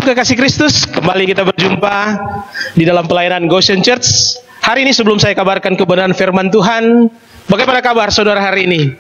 kekasih Kristus, kembali kita berjumpa di dalam pelayanan Goshen Church. Hari ini sebelum saya kabarkan kebenaran firman Tuhan, bagaimana kabar saudara hari ini?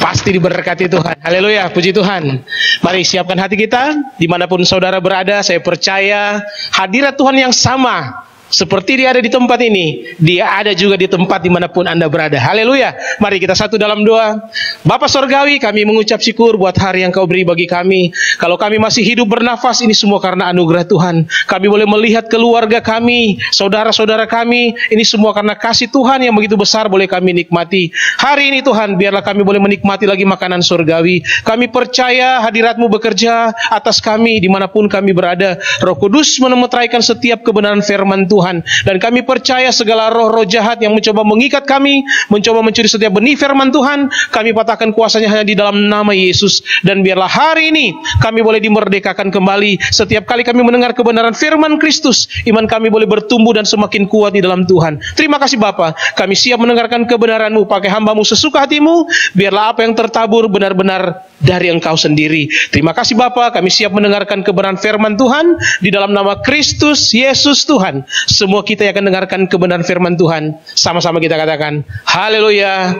Pasti diberkati Tuhan. Haleluya, puji Tuhan. Mari siapkan hati kita, dimanapun saudara berada. Saya percaya hadirat Tuhan yang sama seperti dia ada di tempat ini, dia ada juga di tempat dimanapun Anda berada. Haleluya. Mari kita satu dalam doa. Bapa Sorgawi, kami mengucap syukur buat hari yang Kau beri bagi kami. Kalau kami masih hidup bernafas, ini semua karena anugerah Tuhan. Kami boleh melihat keluarga kami, saudara-saudara kami, ini semua karena kasih Tuhan yang begitu besar boleh kami nikmati. Hari ini Tuhan, biarlah kami boleh menikmati lagi makanan surgawi. Kami percaya hadirat-Mu bekerja atas kami dimanapun kami berada. Roh Kudus menemutraikan setiap kebenaran firman Tuhan. Dan kami percaya segala roh-roh jahat yang mencoba mengikat kami, mencoba mencuri setiap benih firman Tuhan, kami patahkan kuasanya hanya di dalam nama Yesus. Dan biarlah hari ini kami boleh dimerdekakan kembali. Setiap kali kami mendengar kebenaran firman Kristus, iman kami boleh bertumbuh dan semakin kuat di dalam Tuhan. Terima kasih Bapa, kami siap mendengarkan kebenaran-Mu. Pakai hamba-Mu sesuka hati-Mu. Biarlah apa yang tertabur benar-benar dari Engkau sendiri. Terima kasih Bapa, kami siap mendengarkan kebenaran firman Tuhan di dalam nama Kristus Yesus Tuhan. Semua kita yang akan dengarkan kebenaran firman Tuhan, sama-sama kita katakan haleluya,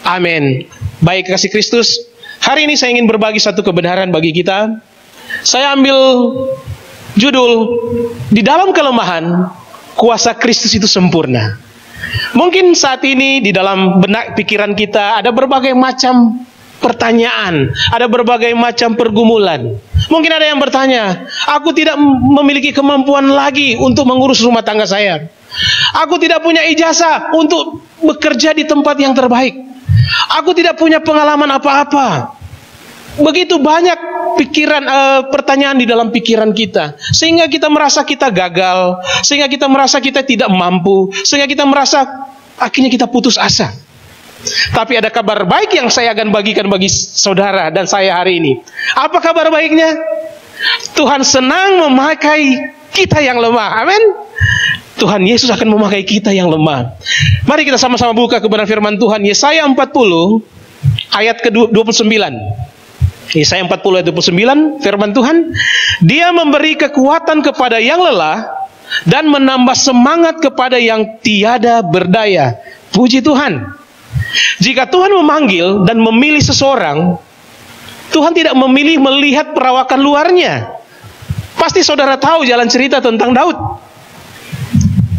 amin. Baik kasih Kristus, hari ini saya ingin berbagi satu kebenaran bagi kita. Saya ambil judul, di dalam kelemahan kuasa Kristus itu sempurna. Mungkin saat ini di dalam benak pikiran kita ada berbagai macam pertanyaan, ada berbagai macam pergumulan. Mungkin ada yang bertanya, aku tidak memiliki kemampuan lagi untuk mengurus rumah tangga saya. Aku tidak punya ijazah untuk bekerja di tempat yang terbaik. Aku tidak punya pengalaman apa-apa. Begitu banyak pertanyaan di dalam pikiran kita, sehingga kita merasa kita gagal, sehingga kita merasa kita tidak mampu, sehingga kita merasa akhirnya kita putus asa. Tapi ada kabar baik yang saya akan bagikan bagi saudara dan saya hari ini. Apa kabar baiknya? Tuhan senang memakai kita yang lemah. Amin. Tuhan Yesus akan memakai kita yang lemah. Mari kita sama-sama buka kebenaran firman Tuhan. Yesaya 40 ayat ke-29. Yesaya 40 ayat 29 firman Tuhan. Dia memberi kekuatan kepada yang lelah dan menambah semangat kepada yang tiada berdaya. Puji Tuhan. Jika Tuhan memanggil dan memilih seseorang, Tuhan tidak memilih melihat perawakan luarnya. Pasti saudara tahu jalan cerita tentang Daud.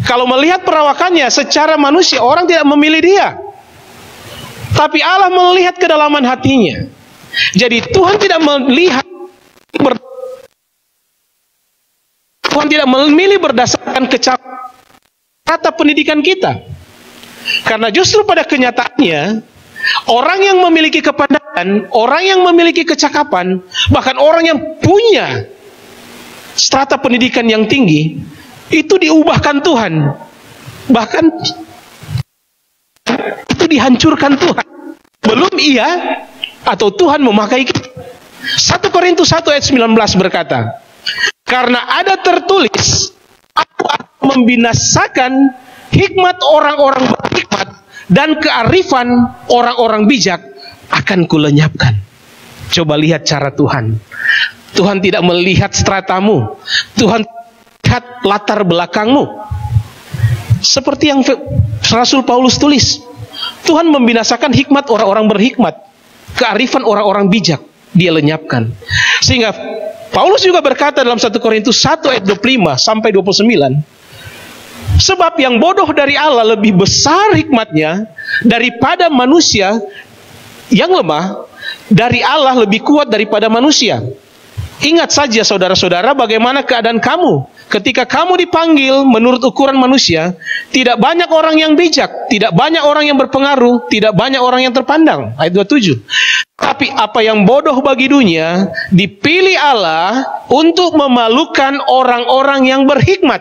Kalau melihat perawakannya secara manusia, orang tidak memilih dia. Tapi Allah melihat kedalaman hatinya. Jadi Tuhan tidak melihat, Tuhan tidak memilih berdasarkan kata pendidikan kita. Karena justru pada kenyataannya, orang yang memiliki kepandaian, orang yang memiliki kecakapan, bahkan orang yang punya strata pendidikan yang tinggi, itu diubahkan Tuhan. Bahkan itu dihancurkan Tuhan. Belum ia atau Tuhan memakai kita. 1 Korintus 1 ayat 19 berkata, karena ada tertulis, aku akan membinasakan hikmat orang-orang berhikmat dan kearifan orang-orang bijak akan kulenyapkan. Coba lihat cara Tuhan. Tuhan tidak melihat stratamu. Tuhan lihat latar belakangmu. Seperti yang Rasul Paulus tulis, Tuhan membinasakan hikmat orang-orang berhikmat, kearifan orang-orang bijak dia lenyapkan. Sehingga Paulus juga berkata dalam 1 Korintus 1 ayat 25 sampai 29, sebab yang bodoh dari Allah lebih besar hikmatnya daripada manusia, yang lemah dari Allah lebih kuat daripada manusia. Ingat saja saudara-saudara bagaimana keadaan kamu ketika kamu dipanggil menurut ukuran manusia. Tidak banyak orang yang bijak, tidak banyak orang yang berpengaruh, tidak banyak orang yang terpandang. Ayat 27. Tapi apa yang bodoh bagi dunia dipilih Allah untuk memalukan orang-orang yang berhikmat.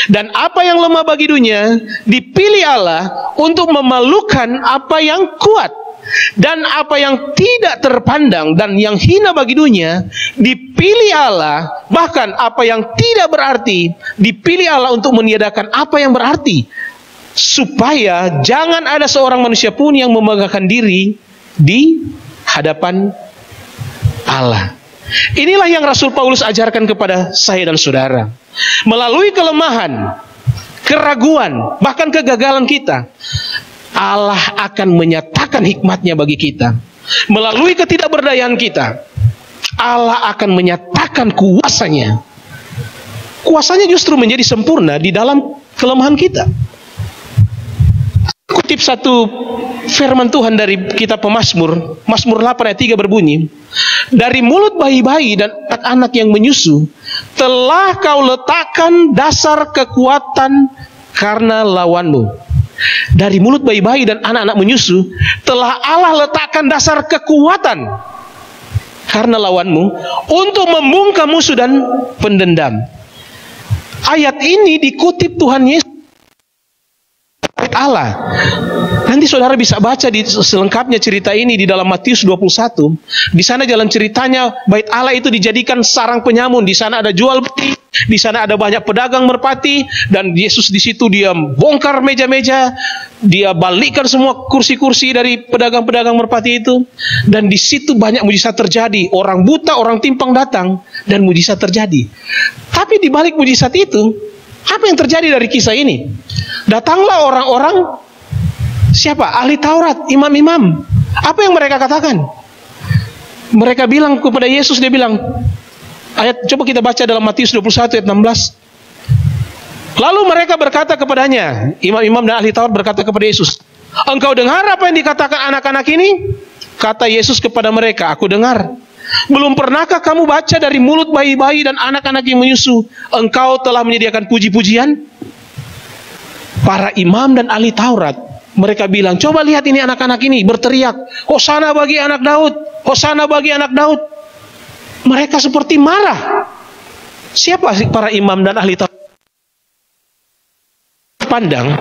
Dan apa yang lemah bagi dunia dipilih Allah untuk memalukan apa yang kuat. Dan apa yang tidak terpandang dan yang hina bagi dunia dipilih Allah, bahkan apa yang tidak berarti dipilih Allah untuk meniadakan apa yang berarti, supaya jangan ada seorang manusia pun yang memegahkan diri di hadapan Allah. Inilah yang Rasul Paulus ajarkan kepada saya dan saudara. Melalui kelemahan, keraguan, bahkan kegagalan kita, Allah akan menyatakan hikmatnya bagi kita. Melalui ketidakberdayaan kita, Allah akan menyatakan kuasanya. Kuasanya justru menjadi sempurna di dalam kelemahan kita. Kutip satu firman Tuhan dari kitab Pemazmur, Mazmur 8 ayat 3 berbunyi, dari mulut bayi-bayi dan anak-anak yang menyusu, telah kau letakkan dasar kekuatan karena lawanmu. Dari mulut bayi-bayi dan anak-anak menyusu, telah Allah letakkan dasar kekuatan karena lawanmu, untuk membungkam musuh dan pendendam. Ayat ini dikutip Tuhan Yesus Allah. Nanti saudara bisa baca di selengkapnya cerita ini di dalam Matius 21. Di sana jalan ceritanya bait Allah itu dijadikan sarang penyamun. Di sana ada jual beli, di sana ada banyak pedagang merpati, dan Yesus di situ dia bongkar meja-meja, dia balikkan semua kursi-kursi dari pedagang-pedagang merpati itu, dan di situ banyak mujizat terjadi. Orang buta, orang timpang datang dan mujizat terjadi. Tapi di balik mujizat itu, apa yang terjadi dari kisah ini? Datanglah orang-orang, siapa? Ahli Taurat, imam-imam. Apa yang mereka katakan? Mereka bilang kepada Yesus, dia bilang, coba kita baca dalam Matius 21 ayat 16. Lalu mereka berkata kepadanya, imam-imam dan ahli Taurat berkata kepada Yesus, engkau dengar apa yang dikatakan anak-anak ini? Kata Yesus kepada mereka, aku dengar. Belum pernahkah kamu baca dari mulut bayi-bayi dan anak-anak yang menyusu, engkau telah menyediakan puji-pujian? Para imam dan ahli Taurat, mereka bilang, coba lihat ini anak-anak ini berteriak, Hosana bagi anak Daud, Hosana bagi anak Daud. Mereka seperti marah. Siapa sih para imam dan ahli Taurat? Pandang,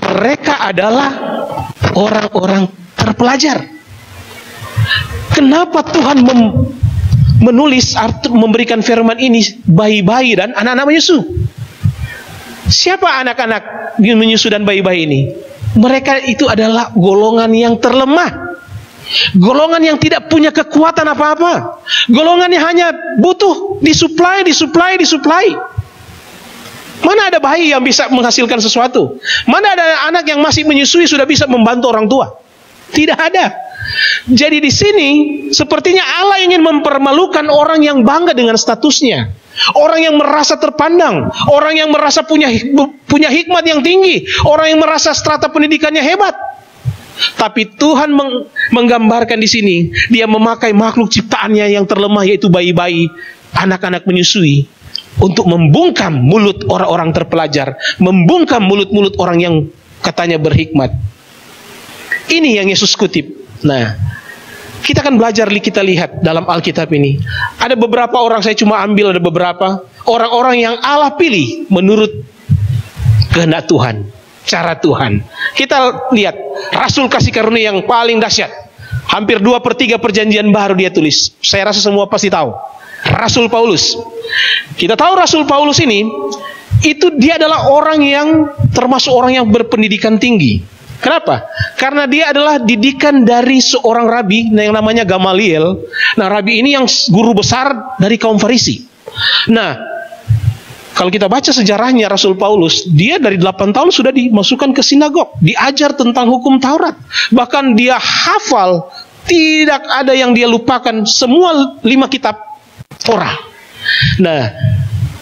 mereka adalah orang-orang terpelajar. Kenapa Tuhan menulis, memberikan firman ini bayi-bayi dan anak-anak menyusu? Siapa anak-anak menyusu dan bayi-bayi ini? Mereka itu adalah golongan yang terlemah, golongan yang tidak punya kekuatan apa-apa, golongan yang hanya butuh disuplai. Mana ada bayi yang bisa menghasilkan sesuatu? Mana ada anak yang masih menyusui sudah bisa membantu orang tua? Tidak ada. Jadi di sini sepertinya Allah ingin mempermalukan orang yang bangga dengan statusnya, orang yang merasa terpandang, orang yang merasa punya hikmat yang tinggi, orang yang merasa strata pendidikannya hebat. Tapi Tuhan menggambarkan di sini, dia memakai makhluk ciptaannya yang terlemah, yaitu bayi-bayi, anak-anak menyusui, untuk membungkam mulut orang-orang terpelajar, membungkam mulut-mulut orang yang katanya berhikmat. Ini yang Yesus kutip. Nah, kita akan belajar, kita lihat dalam Alkitab ini. Ada beberapa orang, saya cuma ambil ada beberapa orang-orang yang Allah pilih menurut kehendak Tuhan, cara Tuhan. Kita lihat Rasul kasih karunia yang paling dahsyat. Hampir 2/3 perjanjian baru dia tulis. Saya rasa semua pasti tahu. Rasul Paulus. Kita tahu Rasul Paulus ini, itu dia adalah orang yang termasuk orang yang berpendidikan tinggi. Kenapa? Karena dia adalah didikan dari seorang rabi yang namanya Gamaliel. Nah, rabi ini yang guru besar dari kaum Farisi. Nah, kalau kita baca sejarahnya Rasul Paulus, dia dari 8 tahun sudah dimasukkan ke sinagog, diajar tentang hukum Taurat. Bahkan dia hafal, tidak ada yang dia lupakan, semua 5 kitab Torah. Nah,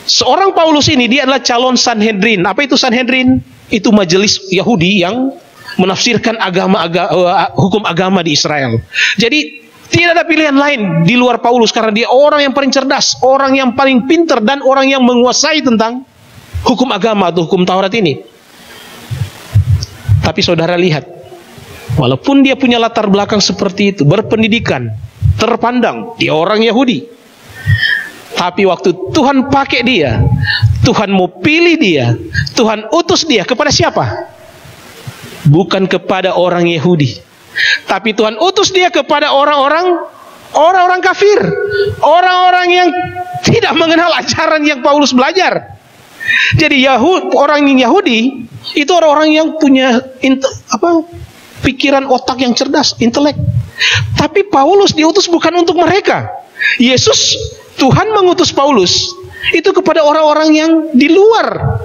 seorang Paulus ini, dia adalah calon Sanhedrin. Apa itu Sanhedrin? Itu majelis Yahudi yang menafsirkan hukum agama di Israel. Jadi tidak ada pilihan lain di luar Paulus, karena dia orang yang paling cerdas, orang yang paling pintar, dan orang yang menguasai tentang hukum agama atau hukum Taurat ini. Tapi saudara lihat, walaupun dia punya latar belakang seperti itu, berpendidikan, terpandang, dia orang Yahudi, tapi waktu Tuhan pakai dia, Tuhan mau pilih dia, Tuhan utus dia kepada siapa? Bukan kepada orang Yahudi, tapi Tuhan utus dia kepada orang-orang kafir, orang-orang yang tidak mengenal ajaran yang Paulus belajar. Jadi orang Yahudi itu orang-orang yang punya pikiran otak yang cerdas, intelek. Tapi Paulus diutus bukan untuk mereka. Yesus, Tuhan mengutus Paulus itu kepada orang-orang yang di luar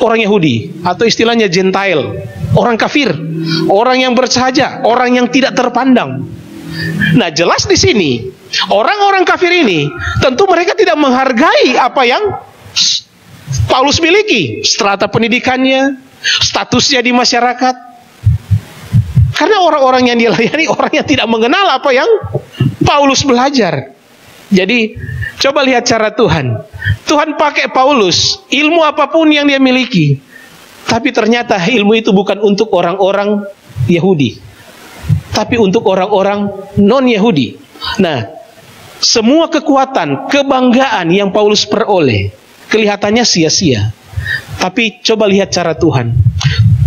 orang Yahudi, atau istilahnya Gentile, orang kafir, orang yang bersahaja, orang yang tidak terpandang. Nah, jelas di sini orang-orang kafir ini tentu mereka tidak menghargai apa yang Paulus miliki, strata pendidikannya, statusnya di masyarakat. Karena orang-orang yang dia layani orang yang tidak mengenal apa yang Paulus belajar. Jadi coba lihat cara Tuhan. Tuhan pakai Paulus, ilmu apapun yang dia miliki, tapi ternyata ilmu itu bukan untuk orang-orang Yahudi, tapi untuk orang-orang non-Yahudi. Nah, semua kekuatan, kebanggaan yang Paulus peroleh kelihatannya sia-sia. Tapi coba lihat cara Tuhan.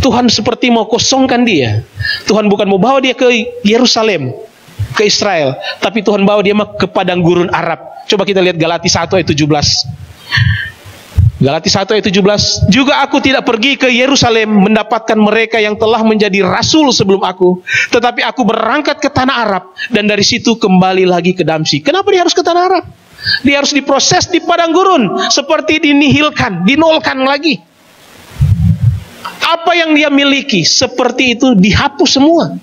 Tuhan seperti mau kosongkan dia. Tuhan bukan mau bawa dia ke Yerusalem, ke Israel, tapi Tuhan bawa dia ke padang gurun Arab. Coba kita lihat Galati 1 ayat 17. Galati 1 ayat 17. Juga aku tidak pergi ke Yerusalem mendapatkan mereka yang telah menjadi rasul sebelum aku, tetapi aku berangkat ke tanah Arab dan dari situ kembali lagi ke Damsyik. Kenapa dia harus ke tanah Arab? Dia harus diproses di padang gurun, seperti dinihilkan, dinolkan lagi. Apa yang dia miliki seperti itu dihapus semua.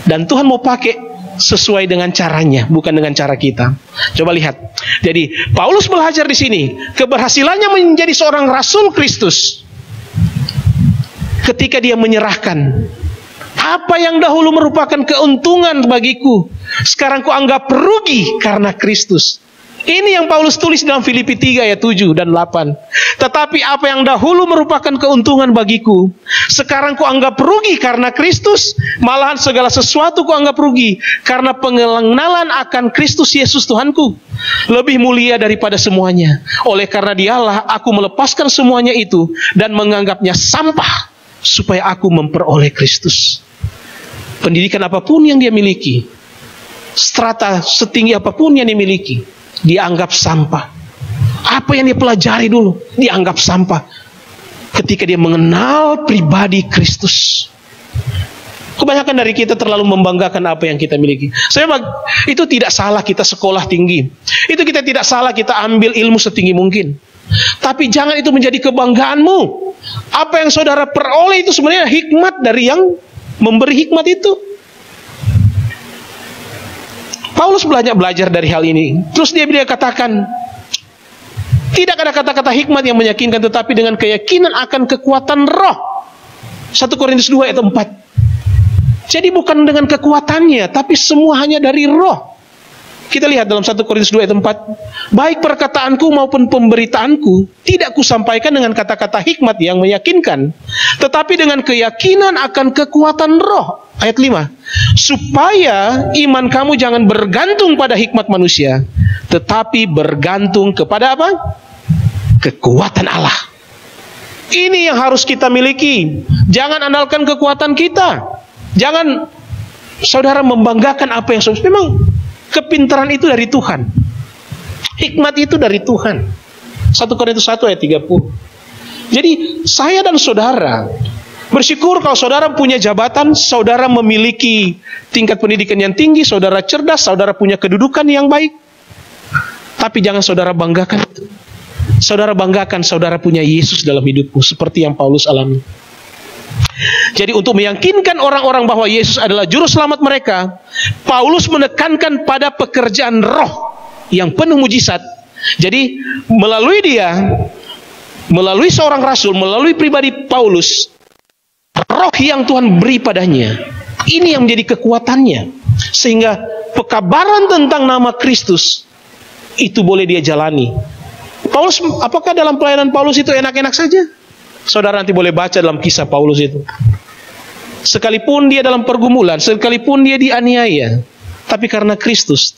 Dan Tuhan mau pakai sesuai dengan caranya, bukan dengan cara kita. Coba lihat. Jadi Paulus belajar di sini keberhasilannya menjadi seorang rasul Kristus ketika dia menyerahkan apa yang dahulu merupakan keuntungan bagiku, sekarang ku anggap rugi karena Kristus. Ini yang Paulus tulis dalam Filipi 3 ayat 7 dan 8. Tetapi apa yang dahulu merupakan keuntungan bagiku, sekarang ku anggap rugi karena Kristus. Malahan segala sesuatu ku anggap rugi karena pengenalan akan Kristus Yesus Tuhanku lebih mulia daripada semuanya. Oleh karena dialah aku melepaskan semuanya itu dan menganggapnya sampah supaya aku memperoleh Kristus. Pendidikan apapun yang dia miliki, strata setinggi apapun yang dia miliki, dianggap sampah. Apa yang dia pelajari dulu dianggap sampah ketika dia mengenal pribadi Kristus. Kebanyakan dari kita terlalu membanggakan apa yang kita miliki. Itu tidak salah kita sekolah tinggi, itu kita tidak salah kita ambil ilmu setinggi mungkin, tapi jangan itu menjadi kebanggaanmu. Apa yang saudara peroleh itu sebenarnya hikmat dari yang memberi hikmat itu. Paulus belajar dari hal ini. Terus dia katakan, tidak ada kata-kata hikmat yang meyakinkan, tetapi dengan keyakinan akan kekuatan roh. 1 Korintus 2 ayat 4. Jadi bukan dengan kekuatannya, tapi semua hanya dari roh. Kita lihat dalam 1 Korintus 2 ayat 4. Baik perkataanku maupun pemberitaanku tidak kusampaikan dengan kata-kata hikmat yang meyakinkan, tetapi dengan keyakinan akan kekuatan roh. Ayat 5. Supaya iman kamu jangan bergantung pada hikmat manusia, tetapi bergantung kepada apa? Kekuatan Allah. Ini yang harus kita miliki. Jangan andalkan kekuatan kita. Jangan saudara membanggakan apa yang saudara. Memang kepintaran itu dari Tuhan. Hikmat itu dari Tuhan. 1 Korintus 1 ayat 30. Jadi saya dan saudara bersyukur kalau saudara punya jabatan, saudara memiliki tingkat pendidikan yang tinggi, saudara cerdas, saudara punya kedudukan yang baik. Tapi jangan saudara banggakan itu. Saudara banggakan saudara punya Yesus dalam hidupmu, seperti yang Paulus alami. Jadi untuk meyakinkan orang-orang bahwa Yesus adalah juru selamat mereka, Paulus menekankan pada pekerjaan roh yang penuh mujizat. Jadi melalui dia, melalui seorang rasul, melalui pribadi Paulus, roh yang Tuhan beri padanya, ini yang menjadi kekuatannya, sehingga pekabaran tentang nama Kristus itu boleh dia jalani. Paulus, apakah dalam pelayanan Paulus itu enak-enak saja? Saudara nanti boleh baca dalam kisah Paulus itu. Sekalipun dia dalam pergumulan, sekalipun dia dianiaya, tapi karena Kristus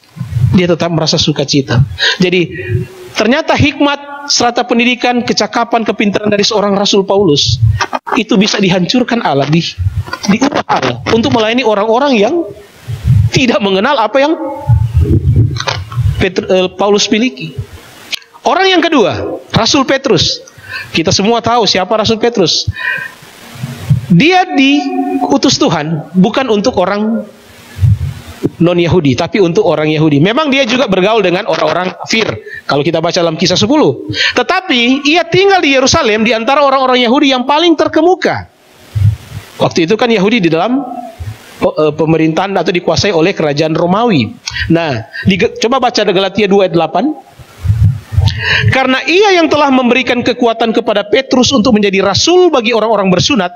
dia tetap merasa sukacita. Jadi ternyata hikmat, strata pendidikan, kecakapan, kepintaran dari seorang rasul Paulus itu bisa dihancurkan Allah, diubah Allah untuk melayani orang-orang yang tidak mengenal apa yang Paulus miliki. Orang yang kedua, Rasul Petrus. Kita semua tahu siapa Rasul Petrus. Dia diutus Tuhan bukan untuk orang non-Yahudi, tapi untuk orang Yahudi. Memang dia juga bergaul dengan orang-orang kafir, kalau kita baca dalam Kisah 10. Tetapi ia tinggal di Yerusalem di antara orang-orang Yahudi yang paling terkemuka. Waktu itu kan Yahudi di dalam pemerintahan atau dikuasai oleh kerajaan Romawi. Nah, coba baca Galatia 2 ayat 8. Karena ia yang telah memberikan kekuatan kepada Petrus untuk menjadi rasul bagi orang-orang bersunat.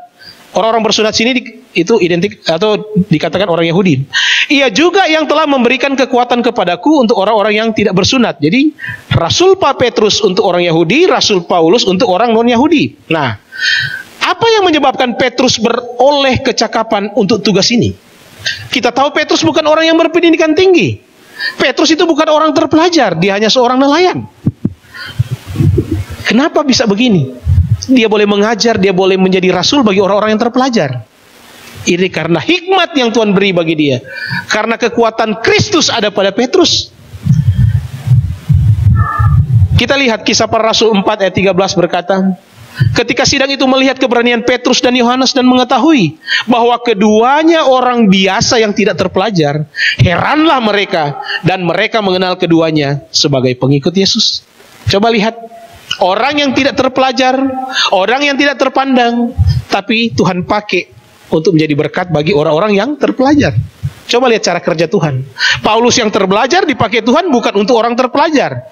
Orang-orang bersunat sini itu identik atau dikatakan orang Yahudi. Ia juga yang telah memberikan kekuatan kepadaku untuk orang-orang yang tidak bersunat. Jadi Rasul Petrus untuk orang Yahudi, Rasul Paulus untuk orang non-Yahudi. Nah, apa yang menyebabkan Petrus beroleh kecakapan untuk tugas ini? Kita tahu Petrus bukan orang yang berpendidikan tinggi. Petrus itu bukan orang terpelajar, dia hanya seorang nelayan. Kenapa bisa begini? Dia boleh mengajar, dia boleh menjadi rasul bagi orang-orang yang terpelajar. Ini karena hikmat yang Tuhan beri bagi dia. Karena kekuatan Kristus ada pada Petrus. Kita lihat Kisah Para Rasul 4 ayat 13 berkata, ketika sidang itu melihat keberanian Petrus dan Yohanes dan mengetahui bahwa keduanya orang biasa yang tidak terpelajar, heranlah mereka dan mereka mengenal keduanya sebagai pengikut Yesus. Coba lihat, orang yang tidak terpelajar, orang yang tidak terpandang, tapi Tuhan pakai untuk menjadi berkat bagi orang-orang yang terpelajar. Coba lihat cara kerja Tuhan. Paulus yang terbelajar dipakai Tuhan bukan untuk orang terpelajar.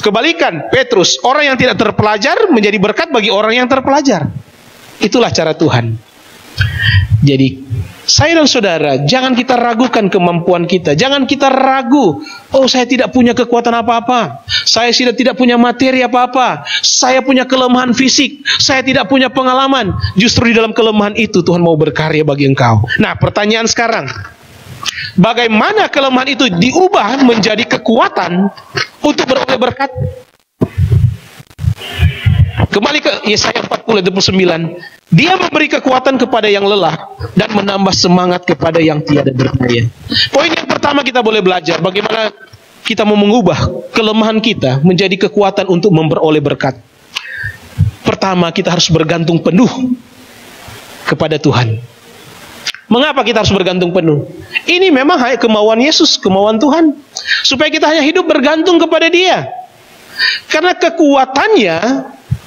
Kebalikan, Petrus, orang yang tidak terpelajar menjadi berkat bagi orang yang terpelajar. Itulah cara Tuhan. Jadi, saya dan saudara, jangan kita ragukan kemampuan kita. Jangan kita ragu, oh saya tidak punya kekuatan apa-apa. Saya tidak punya materi apa-apa. Saya punya kelemahan fisik. Saya tidak punya pengalaman. Justru di dalam kelemahan itu Tuhan mau berkarya bagi engkau. Nah, pertanyaan sekarang, bagaimana kelemahan itu diubah menjadi kekuatan untuk beroleh berkat? Kembali ke Yesaya 40:29. Dia memberi kekuatan kepada yang lelah dan menambah semangat kepada yang tiada berdaya. Poin yang pertama kita boleh belajar bagaimana kita mau mengubah kelemahan kita menjadi kekuatan untuk memperoleh berkat. Pertama, kita harus bergantung penuh kepada Tuhan. Mengapa kita harus bergantung penuh? Ini memang kemauan Yesus, kemauan Tuhan, supaya kita hanya hidup bergantung kepada Dia. Karena kekuatannya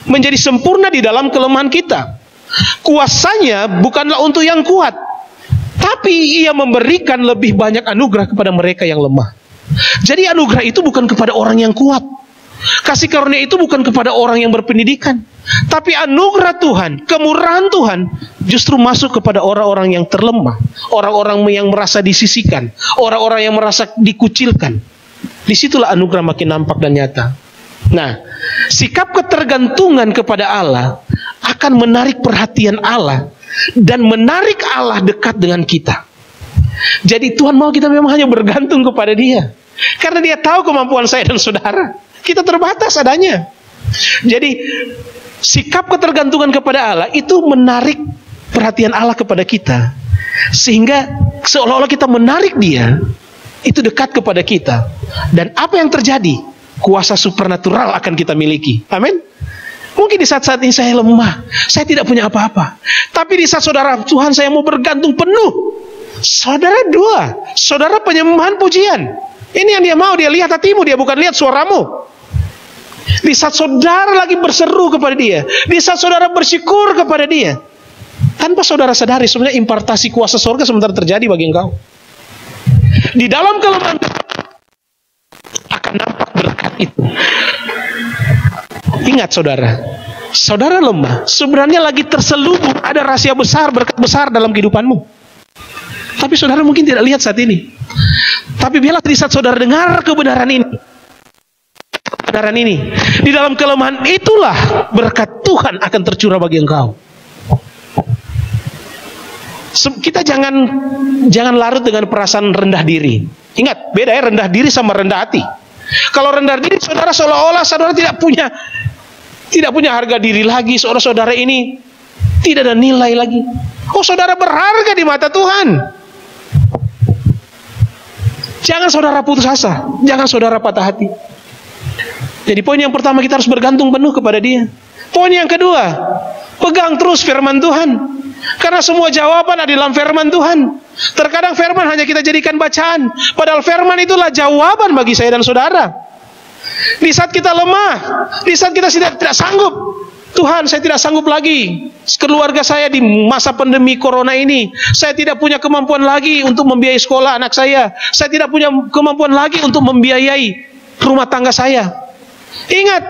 menjadi sempurna di dalam kelemahan kita. Kuasanya bukanlah untuk yang kuat, tapi Ia memberikan lebih banyak anugerah kepada mereka yang lemah. Jadi anugerah itu bukan kepada orang yang kuat. Kasih karunia itu bukan kepada orang yang berpendidikan, tapi anugerah Tuhan, kemurahan Tuhan justru masuk kepada orang-orang yang terlemah, orang-orang yang merasa disisihkan, orang-orang yang merasa dikucilkan. Disitulah anugerah makin nampak dan nyata. Nah, sikap ketergantungan kepada Allah akan menarik perhatian Allah dan menarik Allah dekat dengan kita. Jadi Tuhan mau kita memang hanya bergantung kepada Dia, karena Dia tahu kemampuan saya dan saudara. Kita terbatas adanya. Jadi sikap ketergantungan kepada Allah itu menarik perhatian Allah kepada kita, sehingga seolah-olah kita menarik Dia itu dekat kepada kita. Dan apa yang terjadi? Kuasa supernatural akan kita miliki. Amin. Mungkin di saat-saat ini saya lemah, saya tidak punya apa-apa. Tapi di saat saudara, Tuhan saya mau bergantung penuh. Saudara doa, saudara penyembahan pujian. Ini yang Dia mau, Dia lihat hatimu, Dia bukan lihat suaramu. Di saat saudara lagi berseru kepada Dia, di saat saudara bersyukur kepada Dia, tanpa saudara sadari sebenarnya impartasi kuasa surga sementara terjadi bagi engkau. Di dalam kelemahan akan nampak berkat itu. Ingat saudara, saudara lemah, sebenarnya lagi terselubung ada rahasia besar, berkat besar dalam kehidupanmu. Tapi saudara mungkin tidak lihat saat ini. Tapi biarlah di saat saudara dengar kebenaran ini, di dalam kelemahan itulah berkat Tuhan akan tercurah bagi engkau. Kita jangan larut dengan perasaan rendah diri. Ingat, beda ya rendah diri sama rendah hati. Kalau rendah diri, saudara seolah-olah saudara tidak punya harga diri lagi. Saudara ini tidak ada nilai lagi. Oh, saudara berharga di mata Tuhan. Jangan saudara putus asa, jangan saudara patah hati. Jadi poin yang pertama, kita harus bergantung penuh kepada Dia. Poin yang kedua, pegang terus firman Tuhan. Karena semua jawaban ada dalam firman Tuhan. Terkadang firman hanya kita jadikan bacaan, padahal firman itulah jawaban bagi saya dan saudara. Di saat kita lemah, di saat kita tidak sanggup, Tuhan, saya tidak sanggup lagi, keluarga saya di masa pandemi corona ini, saya tidak punya kemampuan lagi untuk membiayai sekolah anak saya tidak punya kemampuan lagi untuk membiayai rumah tangga saya. Ingat,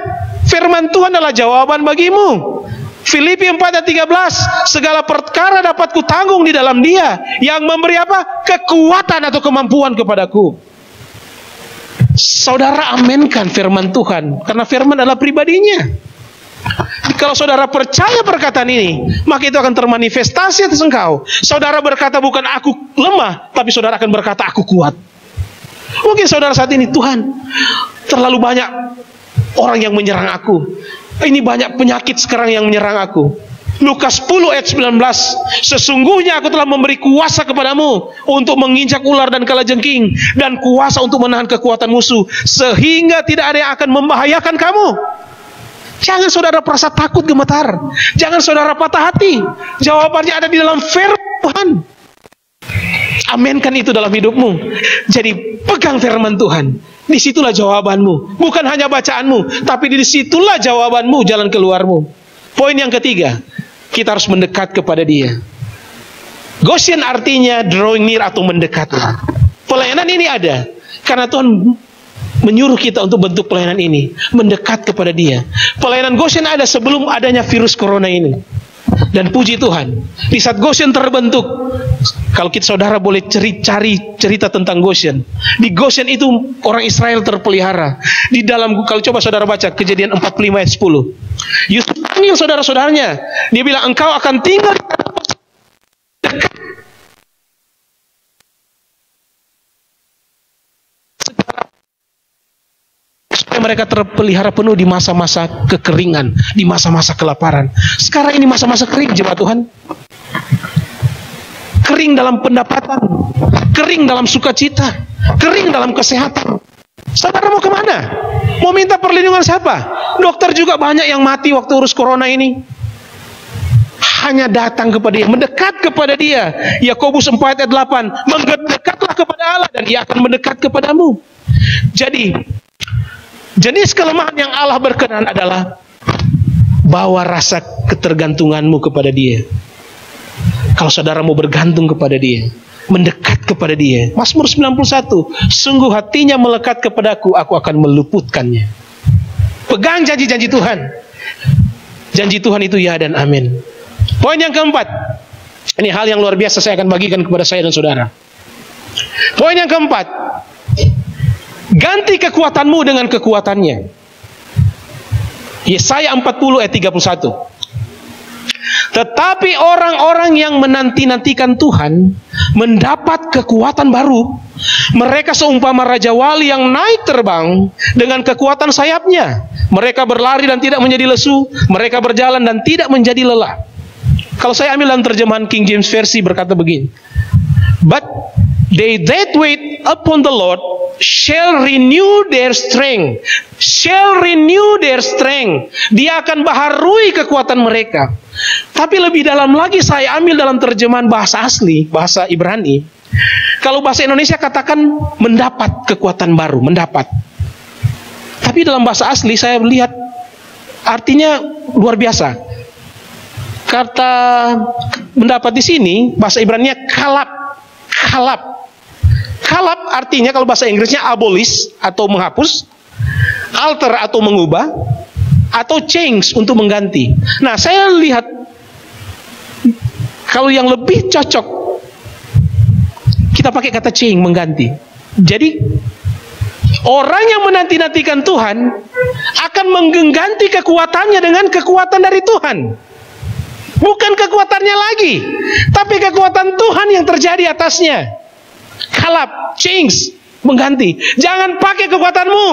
firman Tuhan adalah jawaban bagimu. Filipi 4:13, segala perkara dapat kutanggung di dalam Dia yang memberi apa? Kekuatan atau kemampuan kepadaku. Saudara amenkan firman Tuhan, karena firman adalah pribadinya. Kalau saudara percaya perkataan ini, maka itu akan termanifestasi atas engkau. Saudara berkata bukan aku lemah, tapi saudara akan berkata aku kuat. Mungkin saudara saat ini, Tuhan, terlalu banyak orang yang menyerang aku. Ini banyak penyakit sekarang yang menyerang aku. Lukas 10 ayat 19, sesungguhnya aku telah memberi kuasa kepadamu untuk menginjak ular dan kalajengking, dan kuasa untuk menahan kekuatan musuh, sehingga tidak ada yang akan membahayakan kamu. Jangan saudara merasa takut gemetar, jangan saudara patah hati. Jawabannya ada di dalam firman Tuhan. Aminkan itu dalam hidupmu. Jadi pegang firman Tuhan. Disitulah jawabanmu, bukan hanya bacaanmu, tapi disitulah jawabanmu, jalan keluarmu. Poin yang ketiga, kita harus mendekat kepada Dia. Goshen artinya drawing near atau mendekatlah. Pelayanan ini ada karena Tuhan menyuruh kita untuk bentuk pelayanan ini, mendekat kepada Dia. Pelayanan Goshen ada sebelum adanya virus corona ini. Dan puji Tuhan, di saat Goshen terbentuk, kalau kita saudara boleh cari cerita tentang Goshen. Di Goshen itu orang Israel terpelihara. Di dalam, kalau coba saudara baca Kejadian 45 ayat 10. Yusuf panggil saudara-saudaranya. Dia bilang, engkau akan tinggal di tanah dekat. Supaya mereka terpelihara penuh di masa-masa kekeringan, di masa-masa kelaparan. Sekarang ini masa-masa kering, jemaat Tuhan. Kering dalam pendapatan, kering dalam sukacita, kering dalam kesehatan. Saudara mau kemana? Mau minta perlindungan siapa? Dokter juga banyak yang mati waktu urus corona ini. Hanya datang kepada Dia, mendekat kepada Dia. Yakobus 4 ayat 8, mendekatlah kepada Allah dan Ia akan mendekat kepadamu. Jadi, jenis kelemahan yang Allah berkenan adalah bawa rasa ketergantunganmu kepada Dia. Kalau saudara mau bergantung kepada Dia, mendekat kepada Dia. Mazmur 91, sungguh hatinya melekat kepadaku, aku akan meluputkannya. Pegang janji-janji Tuhan. Janji Tuhan itu ya dan amin. Poin yang keempat, ini hal yang luar biasa saya akan bagikan kepada saya dan saudara. Poin yang keempat, ganti kekuatanmu dengan kekuatannya. Yesaya 40 ayat 31. Tetapi orang-orang yang menanti-nantikan Tuhan mendapat kekuatan baru. Mereka seumpama Raja Wali yang naik terbang dengan kekuatan sayapnya. Mereka berlari dan tidak menjadi lesu. Mereka berjalan dan tidak menjadi lelah. Kalau saya ambil dalam terjemahan King James Versi berkata begini. But they that wait upon the Lord shall renew their strength. Shall renew their strength. Dia akan baharui kekuatan mereka. Tapi lebih dalam lagi saya ambil dalam terjemahan bahasa asli, bahasa Ibrani. Kalau bahasa Indonesia katakan mendapat kekuatan baru, mendapat. Tapi dalam bahasa asli saya melihat artinya luar biasa. Kata mendapat di sini bahasa Ibraninya kalab. Kalab. Kalab artinya kalau bahasa Inggrisnya abolish atau menghapus, alter atau mengubah, atau change untuk mengganti. Nah, saya lihat kalau yang lebih cocok kita pakai kata change, mengganti. Jadi orang yang menanti-nantikan Tuhan akan mengganti kekuatannya dengan kekuatan dari Tuhan. Bukan kekuatannya lagi, tapi kekuatan Tuhan yang terjadi atasnya. Kalab, change, mengganti. Jangan pakai kekuatanmu,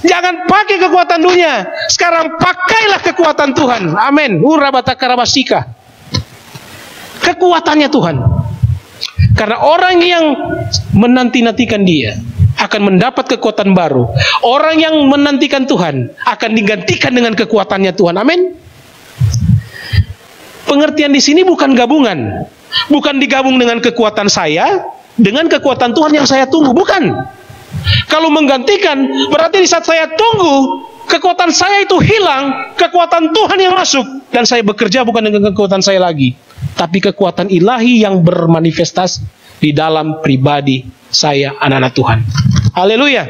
jangan pakai kekuatan dunia. Sekarang pakailah kekuatan Tuhan. Amin. Urabatakaramasika. Kekuatannya Tuhan. Karena orang yang menanti-nantikan Dia akan mendapat kekuatan baru. Orang yang menantikan Tuhan akan digantikan dengan kekuatannya Tuhan. Amin. Pengertian di sini bukan gabungan. Bukan digabung dengan kekuatan saya, dengan kekuatan Tuhan yang saya tunggu. Bukan. Kalau menggantikan, berarti di saat saya tunggu, kekuatan saya itu hilang, kekuatan Tuhan yang masuk, dan saya bekerja bukan dengan kekuatan saya lagi, tapi kekuatan ilahi yang bermanifestasi di dalam pribadi saya, anak-anak Tuhan. Haleluya.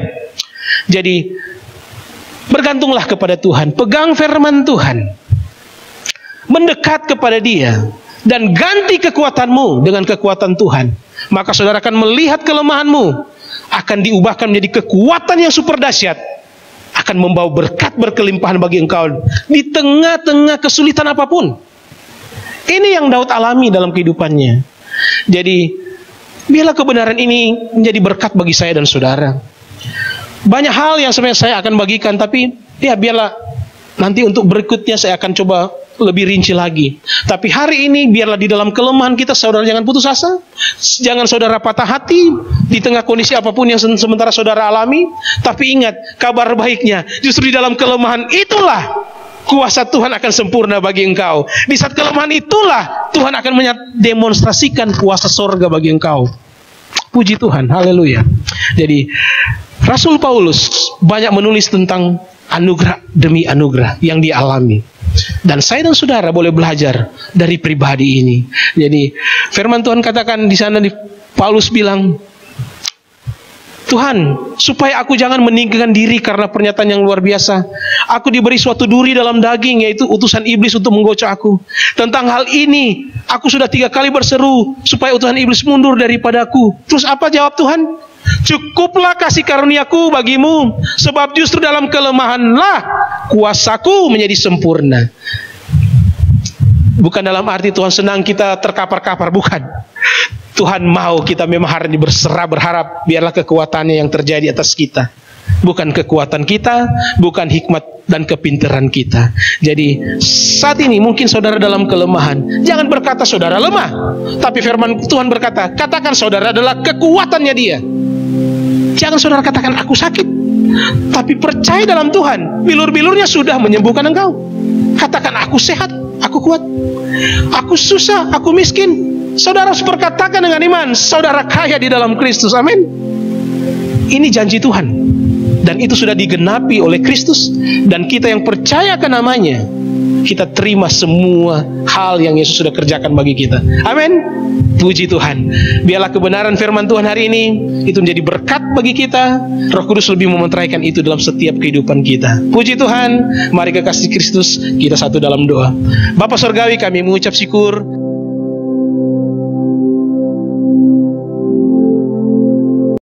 Jadi bergantunglah kepada Tuhan, pegang firman Tuhan, mendekat kepada Dia, dan ganti kekuatanmu dengan kekuatan Tuhan. Maka saudara akan melihat kelemahanmu akan diubahkan menjadi kekuatan yang super dahsyat, akan membawa berkat berkelimpahan bagi engkau di tengah-tengah kesulitan apapun. Ini yang Daud alami dalam kehidupannya. Jadi biarlah kebenaran ini menjadi berkat bagi saya dan saudara. Banyak hal yang sebenarnya saya akan bagikan, tapi ya biarlah nanti untuk berikutnya saya akan coba lebih rinci lagi. Tapi hari ini biarlah di dalam kelemahan kita, saudara jangan putus asa, jangan saudara patah hati di tengah kondisi apapun yang sementara saudara alami. Tapi ingat, kabar baiknya justru di dalam kelemahan itulah kuasa Tuhan akan sempurna bagi engkau. Di saat kelemahan itulah Tuhan akan mendemonstrasikan kuasa sorga bagi engkau. Puji Tuhan, haleluya. Jadi Rasul Paulus banyak menulis tentang anugerah demi anugerah yang dialami. Dan saya dan saudara boleh belajar dari pribadi ini. Jadi firman Tuhan katakan di sana, Paulus bilang, Tuhan, supaya aku jangan meninggikan diri karena pernyataan yang luar biasa. Aku diberi suatu duri dalam daging, yaitu utusan iblis untuk menggocok aku. Tentang hal ini, aku sudah 3 kali berseru supaya utusan iblis mundur daripadaku. Terus apa jawab Tuhan? Cukuplah kasih karuniaku bagimu, sebab justru dalam kelemahanlah kuasaku menjadi sempurna. Bukan dalam arti Tuhan senang kita terkapar-kapar, bukan. Tuhan mau kita memang hari ini berserah, berharap biarlah kekuatannya yang terjadi atas kita. Bukan kekuatan kita, bukan hikmat dan kepintaran kita. Jadi saat ini mungkin saudara dalam kelemahan, jangan berkata saudara lemah, tapi firman Tuhan berkata, katakan saudara adalah kekuatannya Dia. Jangan saudara katakan aku sakit, tapi percaya dalam Tuhan, bilur-bilurnya sudah menyembuhkan engkau. Katakan aku sehat, aku kuat, aku susah, aku miskin. Saudara harus berkatakan dengan iman, saudara kaya di dalam Kristus. Amin. Ini janji Tuhan, dan itu sudah digenapi oleh Kristus. Dan kita yang percaya ke namanya, kita terima semua hal yang Yesus sudah kerjakan bagi kita. Amin. Puji Tuhan. Biarlah kebenaran firman Tuhan hari ini itu menjadi berkat bagi kita. Roh Kudus lebih memeteraikan itu dalam setiap kehidupan kita. Puji Tuhan. Mari kekasih Kristus, kita satu dalam doa. Bapa Surgawi, kami mengucap syukur